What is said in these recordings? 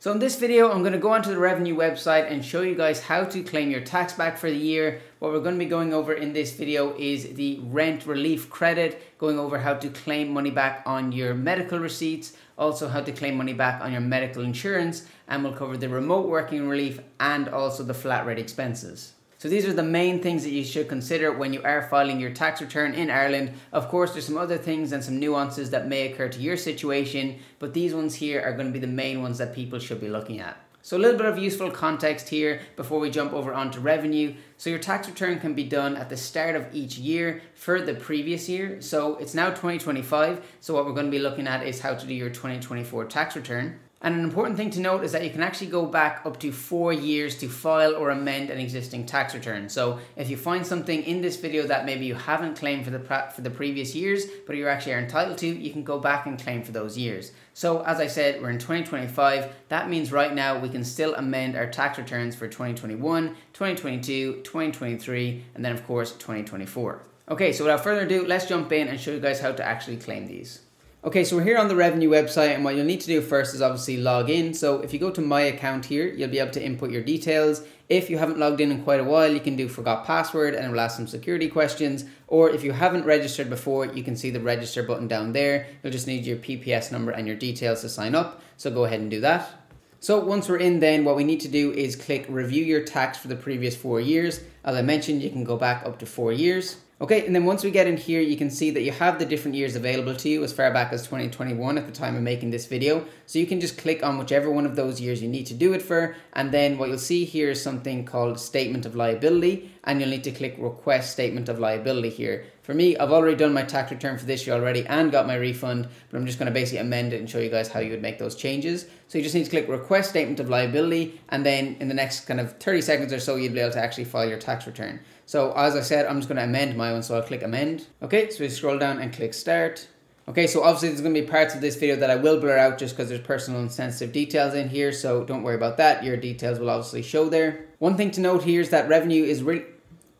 So in this video, I'm going to go onto the Revenue website and show you guys how to claim your tax back for the year. What we're going to be going over in this video is the rent relief credit, going over how to claim money back on your medical receipts, also how to claim money back on your medical insurance, and we'll cover the remote working relief and also the flat rate expenses. So these are the main things that you should consider when you are filing your tax return in Ireland. Of course, there's some other things and some nuances that may occur to your situation, but these ones here are going to be the main ones that people should be looking at. So a little bit of useful context here before we jump over onto revenue. So your tax return can be done at the start of each year for the previous year. So it's now 2025. So what we're going to be looking at is how to do your 2024 tax return. And an important thing to note is that you can actually go back up to 4 years to file or amend an existing tax return. So if you find something in this video that maybe you haven't claimed for the previous years, but you actually are entitled to, you can go back and claim for those years. So as I said, we're in 2025. That means right now we can still amend our tax returns for 2021, 2022, 2023, and then of course 2024. Okay, so without further ado, let's jump in and show you guys how to actually claim these. Okay, so we're here on the Revenue website, and what you'll need to do first is obviously log in. So if you go to My Account here, you'll be able to input your details. If you haven't logged in quite a while, you can do Forgot Password and it will ask some security questions. Or if you haven't registered before, you can see the register button down there. You'll just need your PPS number and your details to sign up. So go ahead and do that. So once we're in, then what we need to do is click Review Your Tax for the previous 4 years. As I mentioned, you can go back up to 4 years. Okay, and then once we get in here, you can see that you have the different years available to you as far back as 2021 at the time of making this video. So you can just click on whichever one of those years you need to do it for. And then what you'll see here is something called Statement of Liability, and you'll need to click Request Statement of Liability here. For me, I've already done my tax return for this year already and got my refund, but I'm just going to basically amend it and show you guys how you would make those changes. So you just need to click Request Statement of Liability, and then in the next kind of 30 seconds or so, you'll be able to actually file your tax return. So as I said, I'm just going to amend my own, so I'll click Amend. Okay, so we scroll down and click Start. Okay, so obviously there's going to be parts of this video that I will blur out just because there's personal and sensitive details in here, so don't worry about that. Your details will obviously show there. One thing to note here is that Revenue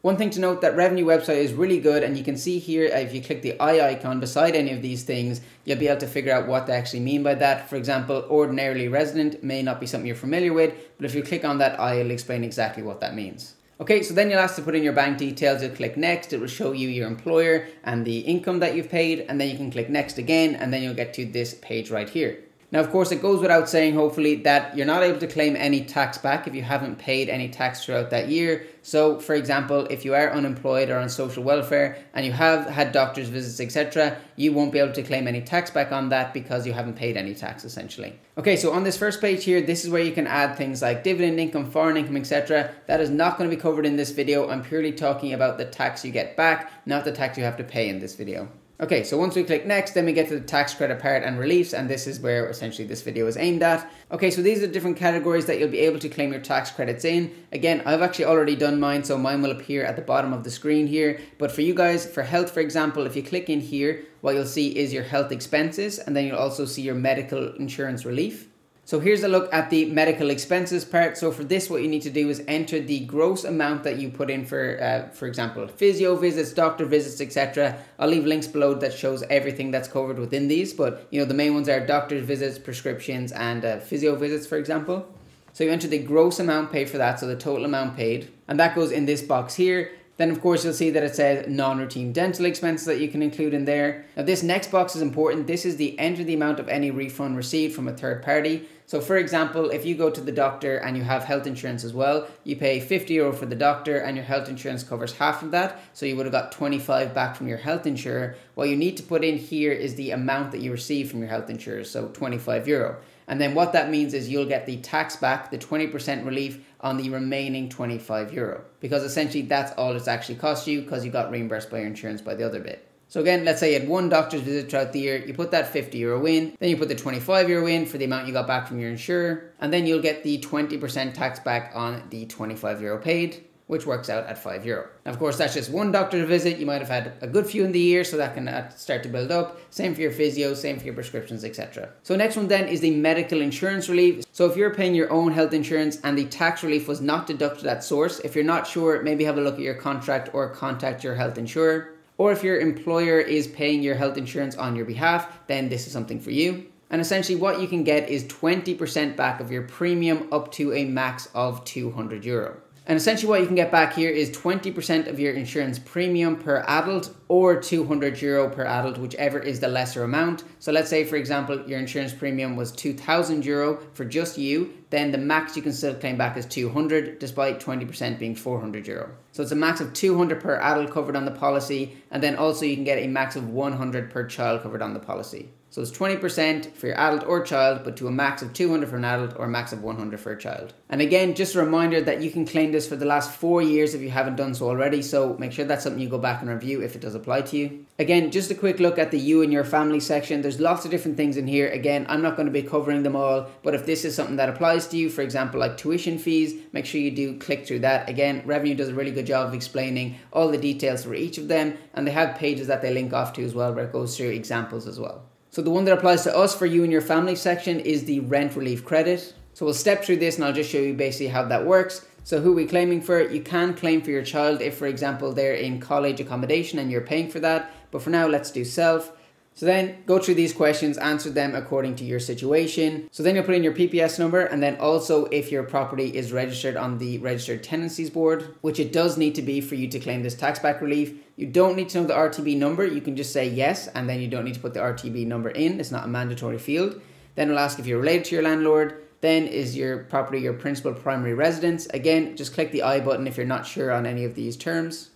website is really good, and you can see here if you click the eye icon beside any of these things, you'll be able to figure out what they actually mean by that. For example, ordinarily resident may not be something you're familiar with, but if you click on that eye, it'll explain exactly what that means. Okay, so then you'll ask to put in your bank details. You'll click Next. It will show you your employer and the income that you've paid, and then you can click Next again, and then you'll get to this page right here. Now, of course, it goes without saying, hopefully, that you're not able to claim any tax back if you haven't paid any tax throughout that year. So, for example, if you are unemployed or on social welfare and you have had doctor's visits, etc., you won't be able to claim any tax back on that because you haven't paid any tax, essentially. Okay, so on this first page here, this is where you can add things like dividend income, foreign income, etc. That is not going to be covered in this video. I'm purely talking about the tax you get back, not the tax you have to pay in this video. Okay, so once we click Next, then we get to the tax credit part and reliefs, and this is where essentially this video is aimed at. Okay, so these are different categories that you'll be able to claim your tax credits in. Again, I've actually already done mine, so mine will appear at the bottom of the screen here. But for you guys, for health, for example, if you click in here, what you'll see is your health expenses, and then you'll also see your medical insurance relief. So here's a look at the medical expenses part. So for this, what you need to do is enter the gross amount that you put in for example, physio visits, doctor visits, etc. I'll leave links below that shows everything that's covered within these, but you know, the main ones are doctor's visits, prescriptions, and physio visits, for example. So you enter the gross amount paid for that, so the total amount paid, and that goes in this box here. Then of course you'll see that it says non-routine dental expenses that you can include in there. Now this next box is important. This is the enter the amount of any refund received from a third party. So for example, if you go to the doctor and you have health insurance as well, you pay €50 for the doctor and your health insurance covers half of that. So you would have got 25 back from your health insurer. What you need to put in here is the amount that you receive from your health insurer, so €25. And then what that means is you'll get the tax back, the 20% relief on the remaining €25, because essentially that's all it's actually cost you because you got reimbursed by your insurance by the other bit. So again, let's say you had one doctor's visit throughout the year, you put that €50 in, then you put the €25 in for the amount you got back from your insurer, and then you'll get the 20% tax back on the €25 paid, which works out at €5. Now, of course, that's just one doctor visit. You might have had a good few in the year, so that can start to build up. Same for your physio, same for your prescriptions, etc. So next one then is the medical insurance relief. So if you're paying your own health insurance and the tax relief was not deducted at source, if you're not sure, maybe have a look at your contract or contact your health insurer. Or if your employer is paying your health insurance on your behalf, then this is something for you. And essentially what you can get is 20% back of your premium up to a max of €200. And essentially what you can get back here is 20% of your insurance premium per adult or €200 per adult, whichever is the lesser amount. So let's say, for example, your insurance premium was €2,000 for just you, then the max you can still claim back is 200 despite 20% being €400. So it's a max of 200 per adult covered on the policy, and then also you can get a max of 100 per child covered on the policy. So it's 20% for your adult or child, but to a max of 200 for an adult or a max of 100 for a child. And again, just a reminder that you can claim this for the last 4 years if you haven't done so already. So make sure that's something you go back and review if it does apply to you. Again, just a quick look at the you and your family section. There's lots of different things in here. Again, I'm not going to be covering them all, but if this is something that applies to you, for example, like tuition fees, make sure you do click through that. Again, Revenue does a really good job of explaining all the details for each of them, and they have pages that they link off to as well where it goes through examples as well. So the one that applies to us for you and your family section is the rent relief credit. So we'll step through this and I'll just show you basically how that works. So who are we claiming for? You can claim for your child if, for example, they're in college accommodation and you're paying for that. But for now, let's do self. So then go through these questions, answer them according to your situation. So then you'll put in your PPS number, and then also if your property is registered on the Registered Tenancies Board, which it does need to be for you to claim this tax back relief. You don't need to know the RTB number. You can just say yes, and then you don't need to put the RTB number in. It's not a mandatory field. Then it'll ask if you're related to your landlord. Then is your property your principal primary residence? Again, just click the I button if you're not sure on any of these terms.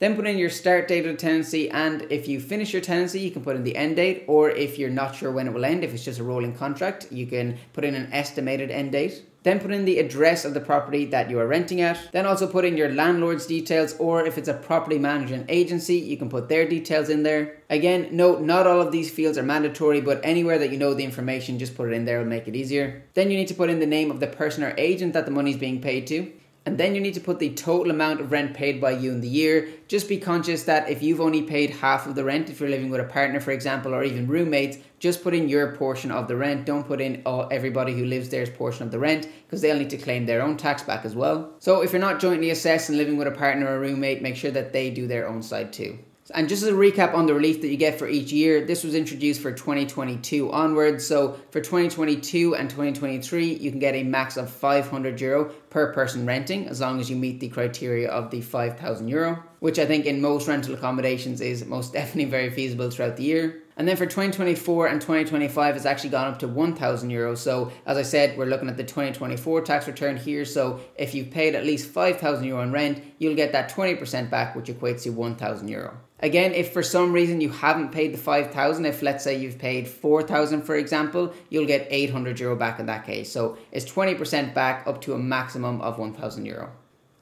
Then put in your start date of the tenancy, and if you finish your tenancy, you can put in the end date, or if you're not sure when it will end, if it's just a rolling contract, you can put in an estimated end date. Then put in the address of the property that you are renting at. Then also put in your landlord's details, or if it's a property management agency, you can put their details in there. Again, note, not all of these fields are mandatory, but anywhere that you know the information, just put it in there, it'll make it easier. Then you need to put in the name of the person or agent that the money is being paid to. And then you need to put the total amount of rent paid by you in the year. Just be conscious that if you've only paid half of the rent, if you're living with a partner, for example, or even roommates, just put in your portion of the rent. Don't put in everybody who lives there's portion of the rent, because they'll need to claim their own tax back as well. So if you're not jointly assessed and living with a partner or a roommate, make sure that they do their own side too. And just as a recap on the relief that you get for each year, this was introduced for 2022 onwards. So for 2022 and 2023, you can get a max of €500 per person renting, as long as you meet the criteria of the €5,000, which I think in most rental accommodations is most definitely very feasible throughout the year. And then for 2024 and 2025, it's actually gone up to €1,000. So as I said, we're looking at the 2024 tax return here. So if you've paid at least €5,000 in rent, you'll get that 20% back, which equates to €1,000. Again, if for some reason you haven't paid the 5,000, if let's say you've paid 4,000 for example, you'll get €800 back in that case. So it's 20% back up to a maximum of €1,000.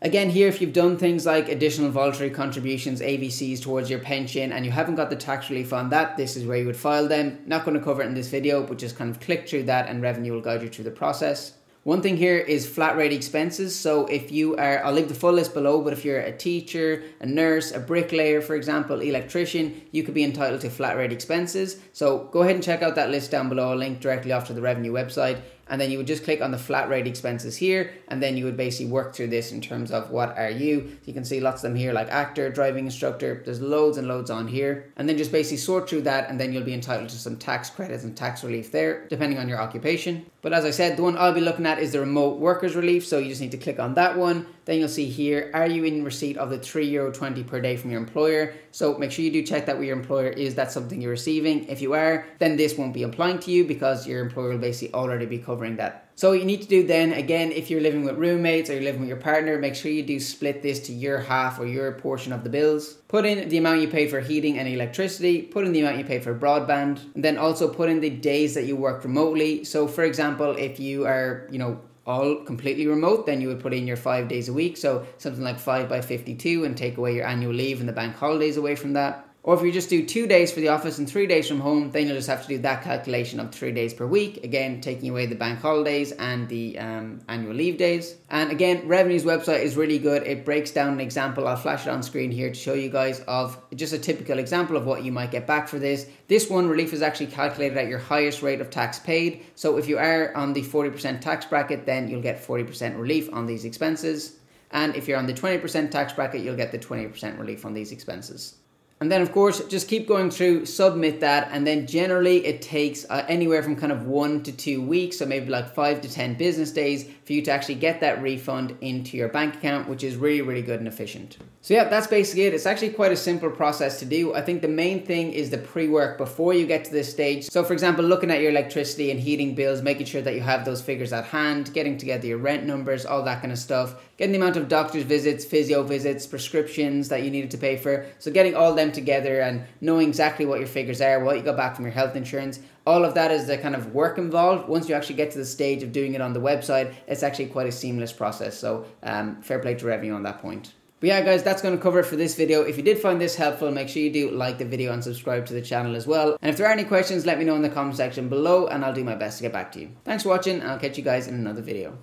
Again, here, if you've done things like additional voluntary contributions, AVCs towards your pension, and you haven't got the tax relief on that, this is where you would file them. Not going to cover it in this video, but just kind of click through that and Revenue will guide you through the process. One thing here is flat rate expenses. So if you are, I'll leave the full list below, but if you're a teacher, a nurse, a bricklayer, for example, electrician, you could be entitled to flat rate expenses. So go ahead and check out that list down below. I'll link directly off to the Revenue website. And then you would just click on the flat rate expenses here, and then you would basically work through this in terms of what are you. So you can see lots of them here, like actor, driving instructor, there's loads and loads on here. And then just basically sort through that, and then you'll be entitled to some tax credits and tax relief there, depending on your occupation. But as I said, the one I'll be looking at is the remote workers relief. So you just need to click on that one. Then you'll see here, are you in receipt of the €3.20 per day from your employer? So make sure you do check that with your employer. Is that something you're receiving? If you are, then this won't be applying to you because your employer will basically already be covering that. So what you need to do then, again, if you're living with roommates or you're living with your partner, make sure you do split this to your half or your portion of the bills. Put in the amount you pay for heating and electricity, put in the amount you pay for broadband, and then also put in the days that you work remotely. So for example, if you are, all completely remote, then you would put in your 5 days a week. So something like 5 by 52 and take away your annual leave and the bank holidays away from that. Or if you just do 2 days for the office and 3 days from home, then you'll just have to do that calculation of 3 days per week. Again, taking away the bank holidays and the annual leave days. And again, Revenue's website is really good. It breaks down an example. I'll flash it on screen here to show you guys of just a typical example of what you might get back for this. This one, relief is actually calculated at your highest rate of tax paid. So if you are on the 40% tax bracket, then you'll get 40% relief on these expenses. And if you're on the 20% tax bracket, you'll get the 20% relief on these expenses. And then of course, just keep going through, submit that, and then generally it takes anywhere from kind of 1 to 2 weeks, so maybe like 5 to 10 business days for you to actually get that refund into your bank account, which is really, really good and efficient. So yeah, that's basically it. It's actually quite a simple process to do. I think the main thing is the pre-work before you get to this stage. So for example, looking at your electricity and heating bills, making sure that you have those figures at hand, getting together your rent numbers, all that kind of stuff, getting the amount of doctor's visits, physio visits, prescriptions that you needed to pay for. So getting all them together and knowing exactly what your figures are, what you got back from your health insurance, all of that is the kind of work involved. Once you actually get to the stage of doing it on the website, it's actually quite a seamless process. So fair play to Revenue on that point. But yeah guys, that's going to cover it for this video. If you did find this helpful, make sure you do like the video and subscribe to the channel as well. And if there are any questions, let me know in the comment section below and I'll do my best to get back to you. Thanks for watching and I'll catch you guys in another video.